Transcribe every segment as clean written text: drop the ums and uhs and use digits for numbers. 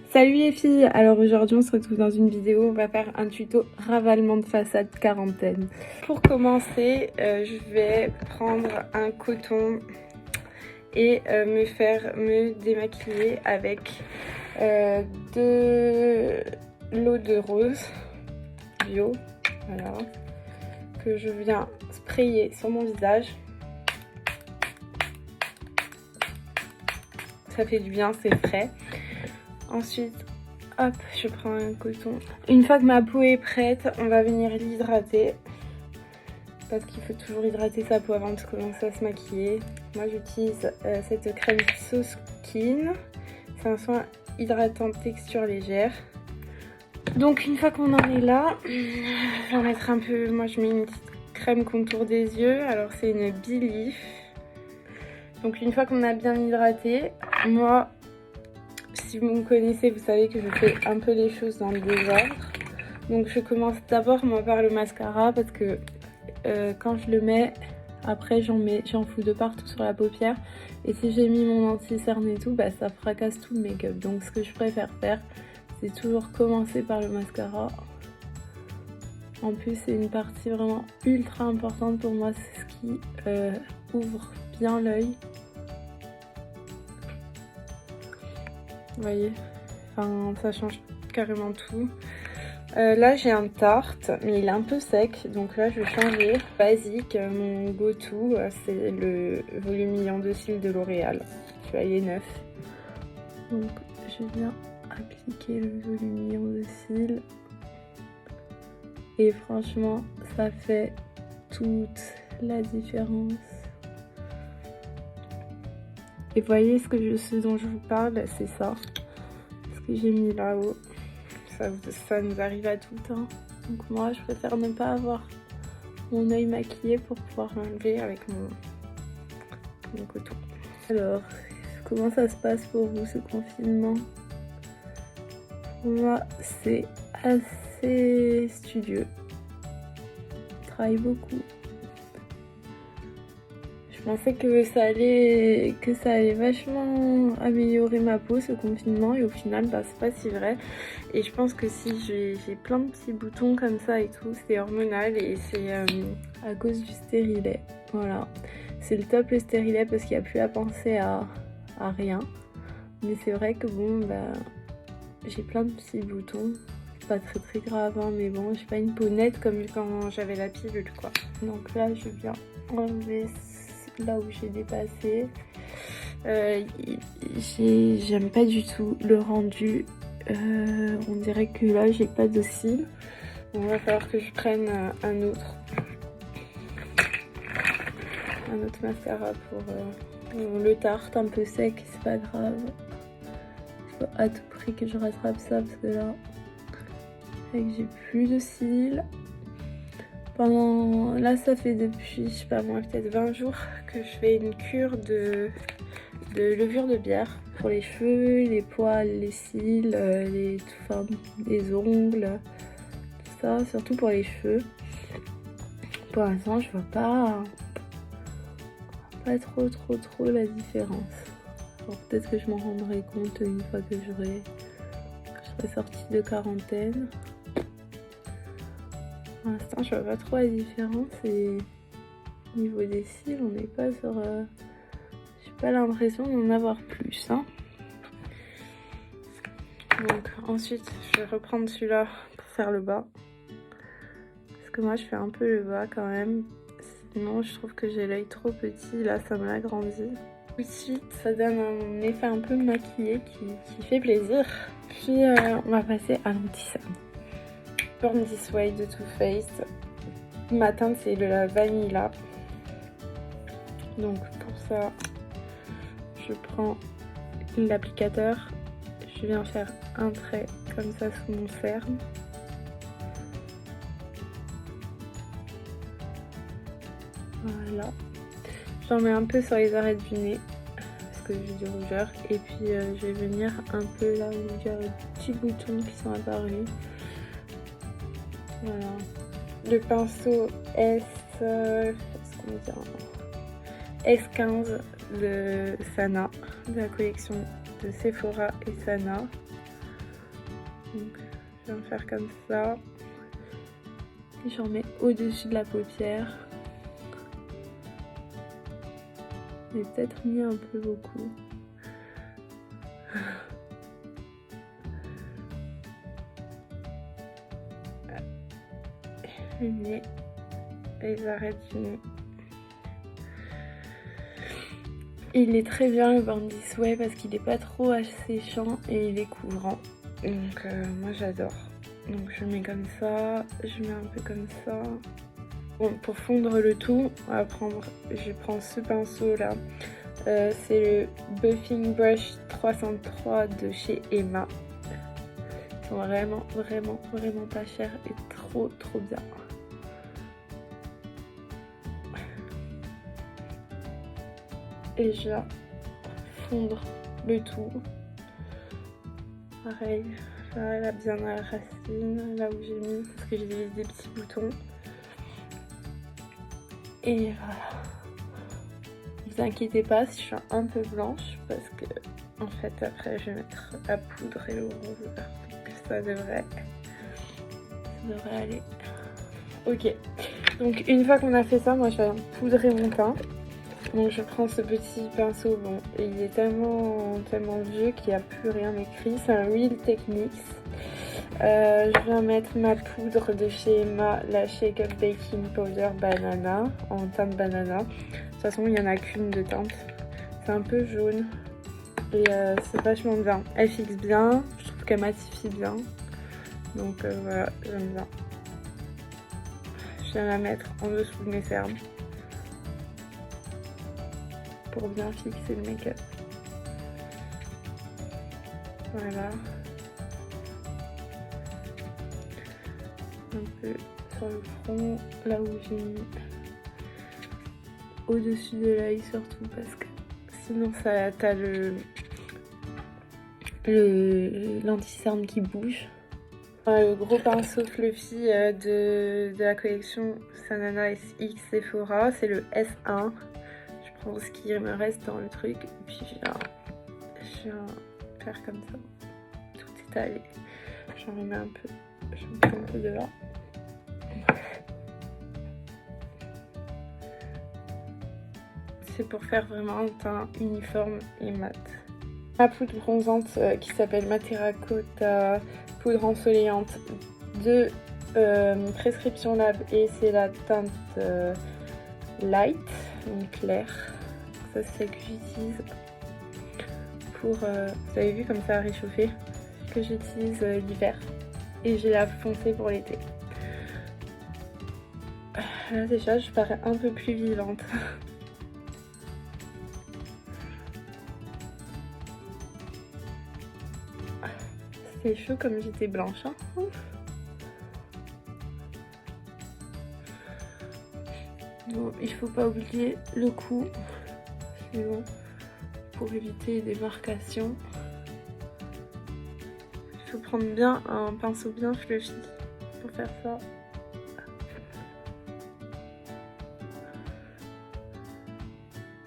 Salut les filles, alors aujourd'hui on se retrouve dans une vidéo, on va faire un tuto ravalement de façade quarantaine. Pour commencer, je vais prendre un coton et me démaquiller avec de l'eau de rose bio, voilà, que je viens sprayer sur mon visage. Ça fait du bien, c'est frais. Ensuite, hop, je prends un coton. Une fois que ma peau est prête, on va venir l'hydrater. Parce qu'il faut toujours hydrater sa peau avant de commencer à se maquiller. Moi, j'utilise cette crème So Skin. C'est un soin hydratant texture légère. Donc, une fois qu'on en est là, je vais en mettre un peu. Moi, je mets une petite crème contour des yeux. Alors, c'est une Bee-Leaf. Donc, une fois qu'on a bien hydraté, moi, si vous me connaissez, vous savez que je fais un peu les choses dans le désordre. Donc je commence d'abord moi par le mascara parce que quand je le mets, après j'en fous de partout sur la paupière. Et si j'ai mis mon anti-cerne et tout, bah ça fracasse tout le make-up. Donc ce que je préfère faire, c'est toujours commencer par le mascara. En plus c'est une partie vraiment ultra importante pour moi, c'est ce qui ouvre bien l'œil. Vous voyez, enfin, ça change carrément tout. Là j'ai un Tarte, mais il est un peu sec, donc là je vais changer. Basique, mon go-to, c'est le volumifiant de cils de L'Oréal. Celui-là il est neuf. Donc je viens appliquer le volumifiant de cils. Et franchement, ça fait toute la différence. Et vous voyez ce dont je vous parle, c'est ça. Ce que j'ai mis là-haut. Ça nous arrive à tout le temps. Donc moi, je préfère ne pas avoir mon œil maquillé pour pouvoir l'enlever avec mon coton. Alors, comment ça se passe pour vous ce confinement? Pour moi, c'est assez studieux. Je travaille beaucoup. Je pensais que ça allait vachement améliorer ma peau ce confinement et au final bah, c'est pas si vrai. Et je pense que si j'ai plein de petits boutons comme ça et tout, c'est hormonal et c'est à cause du stérilet. Voilà, c'est le top le stérilet parce qu'il n'y a plus à penser à rien. Mais c'est vrai que bon bah j'ai plein de petits boutons. C'est pas très grave hein, mais bon j'ai pas une peau nette comme quand j'avais la pilule quoi. Donc là je viens enlever là où j'ai dépassé. J'aime pas du tout le rendu. On dirait que là j'ai pas de cils. Il va falloir que je prenne un autre mascara pour le Tarte un peu sec, c'est pas grave. Il faut à tout prix que je rattrape ça parce que là j'ai plus de cils. Là ça fait depuis, je sais pas moi, peut-être 20 jours que je fais une cure de levure de bière pour les cheveux, les poils, les cils, les ongles, tout ça, surtout pour les cheveux. Pour l'instant je vois pas trop la différence. Alors peut-être que je m'en rendrai compte une fois que je serai sortie de quarantaine. Pour l'instant, je vois pas trop la différence et au niveau des cils, on n'est pas sur... j'ai pas l'impression d'en avoir plus. Hein. Donc ensuite, je vais reprendre celui-là pour faire le bas. Parce que moi, je fais un peu le bas quand même. Sinon, je trouve que j'ai l'œil trop petit. Là, ça me l'agrandit. Ensuite, ça donne un effet un peu maquillé qui fait plaisir. Puis, on va passer à l'anti-cerne. Born This Way de Too Faced. Ma teinte c'est la Vanilla. Donc pour ça, je prends l'applicateur. Je viens faire un trait comme ça sous mon cerne. Voilà. J'en mets un peu sur les arêtes du nez parce que j'ai du rougeur. Et puis je vais venir un peu là où il y a des petits boutons qui sont apparus. Voilà. Le pinceau S15 de Sana, de la collection de Sephora et Sana. Donc je vais en faire comme ça. Et j'en mets au-dessus de la paupière. J'ai peut-être mis un peu beaucoup. Le nez, les arêtes du nez. Il est très bien le Born This Way parce qu'il n'est pas trop asséchant et il est couvrant. Donc moi j'adore. Donc je mets comme ça, je mets un peu comme ça. Bon, pour fondre le tout, je prends ce pinceau là. C'est le Buffing Brush 303 de chez Emma. Ils sont vraiment pas chers et trop bien. Et je vais fondre le tout. Pareil, là bien à la racine, là où j'ai mis, parce que j'ai des petits boutons. Et voilà. Ne vous inquiétez pas si je suis un peu blanche, parce que en fait après je vais mettre la poudre et le bronzer. Donc ça devrait aller. Ok, donc une fois qu'on a fait ça, moi je vais poudrer mon teint. Donc je prends ce petit pinceau, bon, et il est tellement vieux qu'il n'y a plus rien écrit. C'est un Real Techniques. Je viens mettre ma poudre de chez Emma, la Shake Up Baking Powder Banana, en teinte banana. De toute façon, il n'y en a qu'une de teinte. C'est un peu jaune et c'est vachement bien. Elle fixe bien, je trouve qu'elle matifie bien. Donc voilà, j'aime bien. Je viens la mettre en dessous de mes cernes pour bien fixer le make-up. Voilà. Un peu sur le front, là où j'ai mis au-dessus de l'œil surtout parce que sinon ça t'as l'anti-cerne qui bouge. Le gros pinceau fluffy de la collection Sanana SX Sephora, c'est le S1. Je prends ce qui me reste dans le truc et puis je viens faire comme ça. Tout est allé. J'en remets un peu. J'en mets un peu de là. C'est pour faire vraiment un teint uniforme et mat. Ma poudre bronzante qui s'appelle Terracotta poudre ensoleillante de Prescription Lab et c'est la teinte light, donc claire. Ça c'est celle que j'utilise pour, vous avez vu comme ça a réchauffé, que j'utilise l'hiver et j'ai la foncée pour l'été. Là déjà je parais un peu plus vivante. C'est chaud comme j'étais blanche. Hein. Bon, il faut pas oublier le cou, sinon pour éviter des marcations. Il faut prendre bien un pinceau bien fluffy pour faire ça.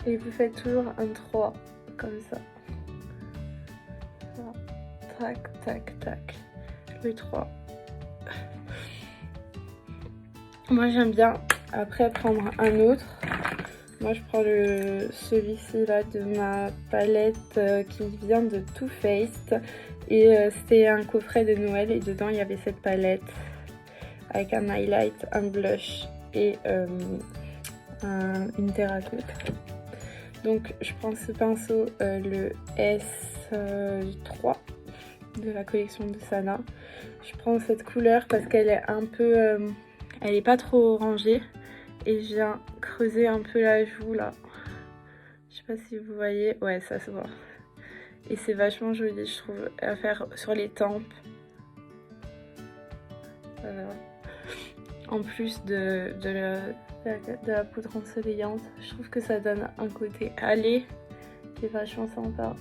Et vous faites toujours un 3 comme ça. Voilà. Tac, tac, tac. Le 3. Moi j'aime bien après prendre un autre. Moi je prends celui-ci là de ma palette qui vient de Too Faced. Et c'était un coffret de Noël et dedans il y avait cette palette avec un highlight, un blush et une terracotte. Donc je prends ce pinceau, le S3 de la collection de Sana. Je prends cette couleur parce qu'elle est un peu, elle est pas trop orangée et je viens creuser un peu la joue là. Je sais pas si vous voyez, ouais ça se voit. Et c'est vachement joli je trouve à faire sur les tempes. Voilà. En plus de la poudre ensoleillante, je trouve que ça donne un côté allé qui est vachement sympa.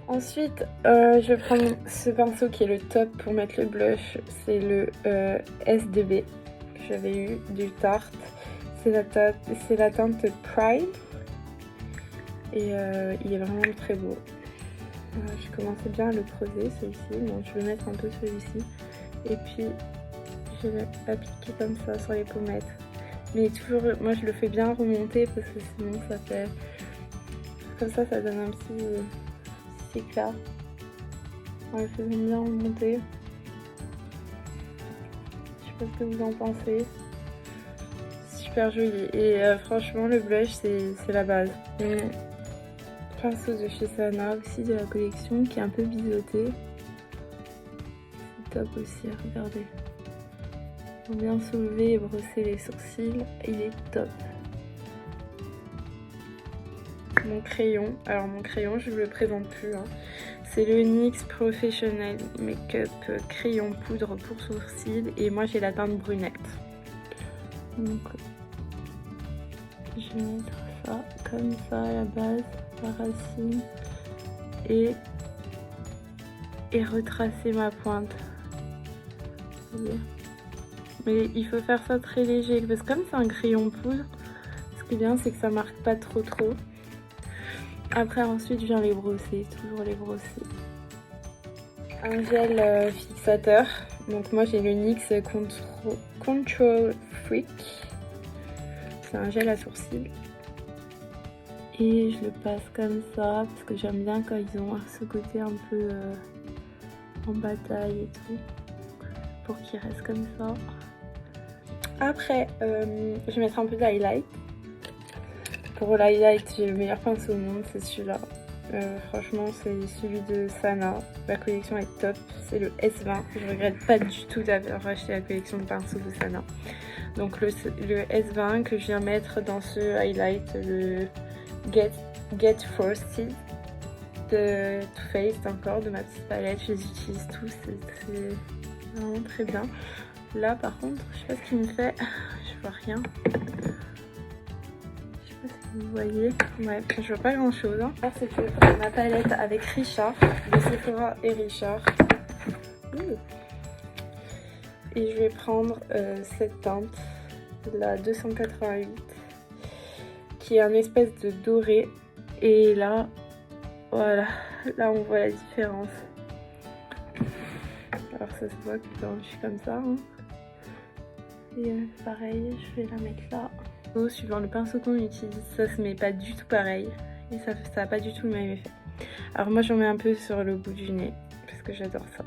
Ensuite, je vais prendre ce pinceau qui est le top pour mettre le blush. C'est le S2B que j'avais eu du Tarte. C'est la teinte Pride. Et il est vraiment très beau. Je commençais bien à le creuser celui-ci, donc je vais mettre un peu celui-ci. Et puis je vais l'appliquer comme ça sur les pommettes. Mais toujours, moi je le fais bien remonter parce que sinon ça fait... Comme ça donne un petit éclat. En le faisant bien remonter. Je sais pas ce que vous en pensez. Super joli. Et franchement le blush c'est la base. Pinceau de chez Sana aussi de la collection qui est un peu biseauté. C'est top aussi, regardez. Pour bien soulever et brosser les sourcils, il est top. Mon crayon, alors mon crayon je ne le présente plus, hein. C'est le NYX Professional Makeup crayon poudre pour sourcils et moi j'ai la teinte brunette. Donc je vais mettre ça comme ça à la base, la racine, et retracer ma pointe. Mais il faut faire ça très léger parce que comme c'est un crayon poudre, ce qui est bien c'est que ça marque pas trop. Après ensuite je viens les brosser, toujours les brosser. Un gel fixateur, donc moi j'ai le NYX Control Freak. C'est un gel à sourcils. Et je le passe comme ça parce que j'aime bien quand ils ont ce côté un peu en bataille et tout. Pour qu'il reste comme ça. Après, je vais mettre un peu d'highlight. Pour l'highlight, j'ai le meilleur pinceau au monde, c'est celui-là. Franchement, c'est celui de Sana. La collection est top. C'est le S20. Je regrette pas du tout d'avoir acheté la collection de pinceaux de Sana. Donc le S20 que je viens mettre dans ce highlight, le Get Frosted de Too Faced encore, de ma petite palette. Je les utilise tous, c'est vraiment très bien. Là par contre, je sais pas ce qu'il me fait. Je vois rien. Vous voyez, ouais, je vois pas grand chose. Hein. Là, c'était ma palette avec Richard, de Sephora et Richard. Et je vais prendre cette teinte, la 288, qui est un espèce de doré. Et là, voilà, là on voit la différence. Alors ça se voit que quand je suis comme ça. Hein. Et pareil, je vais la mettre là. Suivant le pinceau qu'on utilise, ça se met pas du tout pareil et ça a pas du tout le même effet. Alors moi j'en mets un peu sur le bout du nez parce que j'adore ça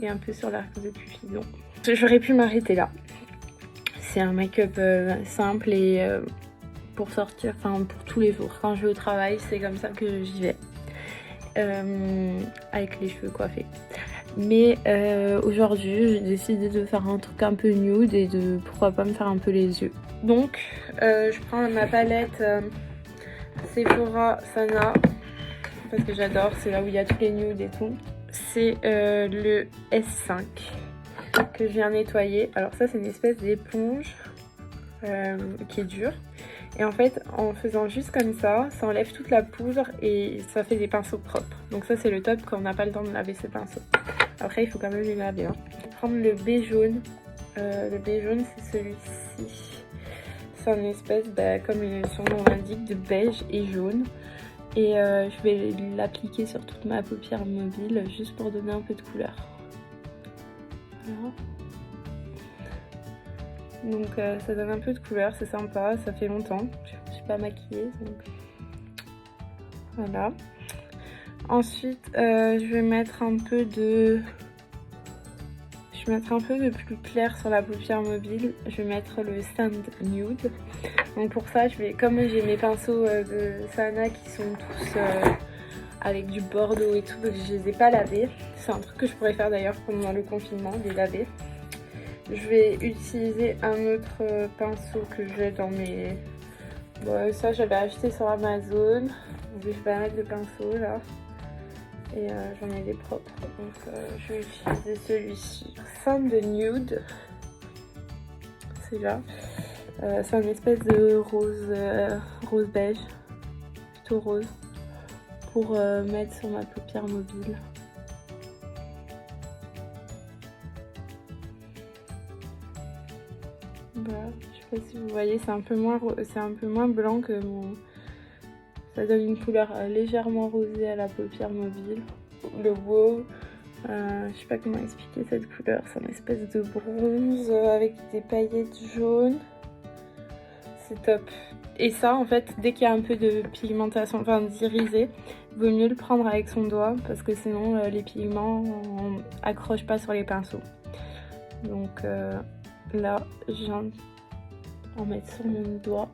et un peu sur l'arc de pupille. J'aurais pu m'arrêter là. C'est un make-up simple et pour sortir, enfin pour tous les jours. Quand je vais au travail, c'est comme ça que j'y vais avec les cheveux coiffés. Mais aujourd'hui, j'ai décidé de faire un truc un peu nude et de pourquoi pas me faire un peu les yeux. Donc, je prends ma palette Sephora Sana parce que j'adore, c'est là où il y a tous les nudes et tout. C'est le S5 que je viens nettoyer. Alors ça, c'est une espèce d'éponge qui est dure. Et en fait, en faisant juste comme ça, ça enlève toute la poudre et ça fait des pinceaux propres. Donc ça, c'est le top quand on n'a pas le temps de laver ses pinceaux. Après, il faut quand même les laver. Hein. Je vais prendre le B jaune. Le B jaune, c'est celui-ci. C'est une espèce, comme son nom l'indique, de beige et jaune. Et je vais l'appliquer sur toute ma paupière mobile, juste pour donner un peu de couleur. Voilà. Donc ça donne un peu de couleur, c'est sympa, ça fait longtemps. Je ne suis pas maquillée, donc voilà. Ensuite, je vais mettre un peu de... plus clair sur la paupière mobile. Je vais mettre le Sand Nude. Donc pour ça, comme j'ai mes pinceaux de Sana qui sont tous avec du bordeaux et tout, donc je les ai pas lavés. C'est un truc que je pourrais faire d'ailleurs pendant le confinement, les laver. Je vais utiliser un autre pinceau que j'ai dans mes... Bon, ça j'avais acheté sur Amazon. Donc je vais pas mettre de pinceau là. Et j'en ai des propres. Donc je vais utiliser celui-ci. Sand Nude. C'est là. C'est une espèce de rose beige. Plutôt rose. Pour mettre sur ma paupière mobile. Voilà, je sais pas si vous voyez, c'est un peu moins blanc que Ça donne une couleur légèrement rosée à la paupière mobile. Le wow, je sais pas comment expliquer cette couleur, c'est une espèce de bronze avec des paillettes jaunes. C'est top. Et ça, en fait, dès qu'il y a un peu de pigmentation, enfin d'irisé, il vaut mieux le prendre avec son doigt parce que sinon les pigments accrochent pas sur les pinceaux. Donc là, je viens en mettre sur mon doigt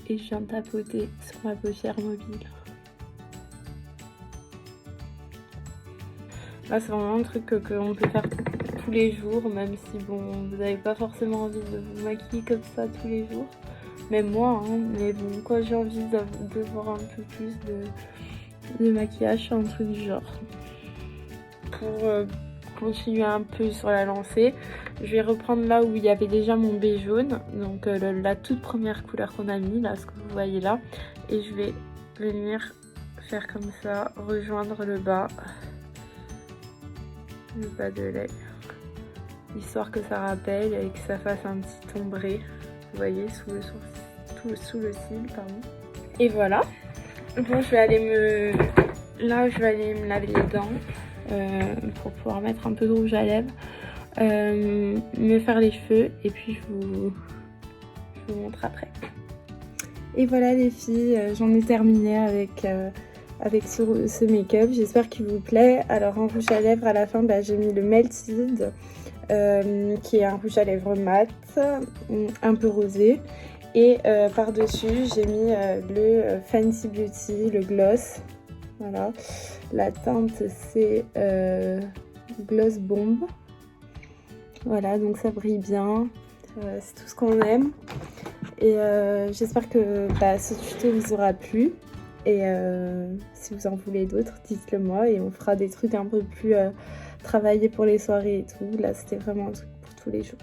et je viens tapoter sur ma paupière mobile. Là, c'est vraiment un truc qu'on peut faire tous les jours, même si bon, vous n'avez pas forcément envie de vous maquiller comme ça tous les jours. Même moi, hein, mais bon, quand j'ai envie de voir un peu plus de maquillage, c'est un truc du genre. Pour continuer un peu sur la lancée, je vais reprendre là où il y avait déjà mon baie jaune, donc la toute première couleur qu'on a mis, là, ce que vous voyez là, et je vais venir faire comme ça, rejoindre le bas de l'œil, histoire que ça rappelle et que ça fasse un petit ombré, vous voyez, sous le cil, pardon. Et voilà. Bon, je vais aller me laver les dents pour pouvoir mettre un peu de rouge à lèvres, me faire les cheveux et puis je vous montre après. Et voilà les filles, j'en ai terminé avec ce make-up. J'espère qu'il vous plaît. Alors en rouge à lèvres à la fin, j'ai mis le Melted qui est un rouge à lèvres mat, un peu rosé. Et par-dessus, j'ai mis le Fancy Beauty, le gloss. Voilà. La teinte, c'est Gloss Bomb. Voilà, donc ça brille bien. C'est tout ce qu'on aime. Et j'espère que ce tuto vous aura plu. Et si vous en voulez d'autres, dites-le moi. Et on fera des trucs un peu plus travaillés pour les soirées et tout. Là, c'était vraiment un truc pour tous les jours.